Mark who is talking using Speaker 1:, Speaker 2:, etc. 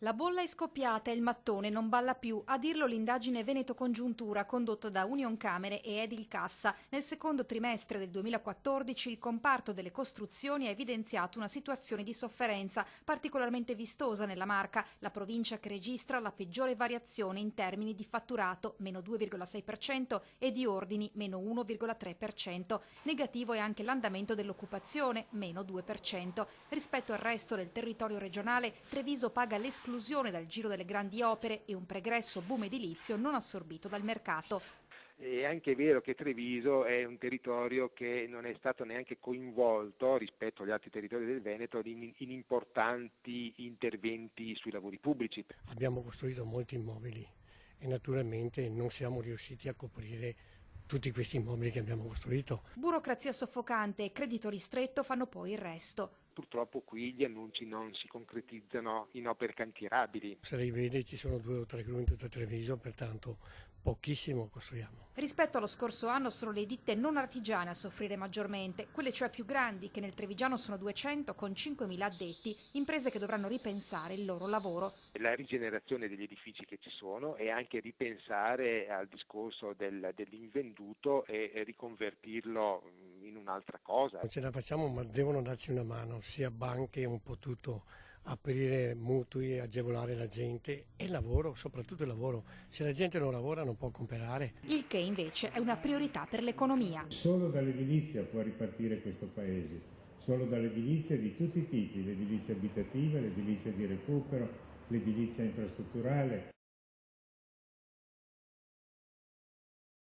Speaker 1: La bolla è scoppiata e il mattone non balla più, a dirlo l'indagine Veneto Congiuntura condotta da Unioncamere e Edilcassa. Nel secondo trimestre del 2014 il comparto delle costruzioni ha evidenziato una situazione di sofferenza particolarmente vistosa nella Marca, la provincia che registra la peggiore variazione in termini di fatturato, meno 2,6%, e di ordini, meno 1,3%. Negativo è anche l'andamento dell'occupazione, meno 2%. Rispetto al resto del territorio regionale, Treviso paga l'esclusione dal giro delle grandi opere e un pregresso boom edilizio non assorbito dal mercato.
Speaker 2: È anche vero che Treviso è un territorio che non è stato neanche coinvolto rispetto agli altri territori del Veneto in importanti interventi sui lavori pubblici.
Speaker 3: Abbiamo costruito molti immobili e naturalmente non siamo riusciti a coprire tutti questi immobili che abbiamo costruito.
Speaker 1: Burocrazia soffocante e credito ristretto fanno poi il resto.
Speaker 2: Purtroppo qui gli annunci non si concretizzano in opere cantierabili.
Speaker 3: Se lei vede ci sono 2 o 3 gru in tutto Treviso, pertanto pochissimo costruiamo.
Speaker 1: Rispetto allo scorso anno sono le ditte non artigiane a soffrire maggiormente, quelle cioè più grandi, che nel Trevigiano sono 200 con 5.000 addetti, imprese che dovranno ripensare il loro lavoro.
Speaker 2: La rigenerazione degli edifici che ci sono e anche ripensare al discorso dell'invenduto e riconvertirlo in un'altra cosa.
Speaker 3: Non ce la facciamo, ma devono darci una mano, sia banche, un po' tutto, aprire mutui, agevolare la gente e il lavoro, soprattutto il lavoro. Se la gente non lavora non può comprare.
Speaker 1: Il che invece è una priorità per l'economia.
Speaker 4: Solo dall'edilizia può ripartire questo Paese, solo dall'edilizia di tutti i tipi, l'edilizia abitativa, l'edilizia di recupero, l'edilizia infrastrutturale.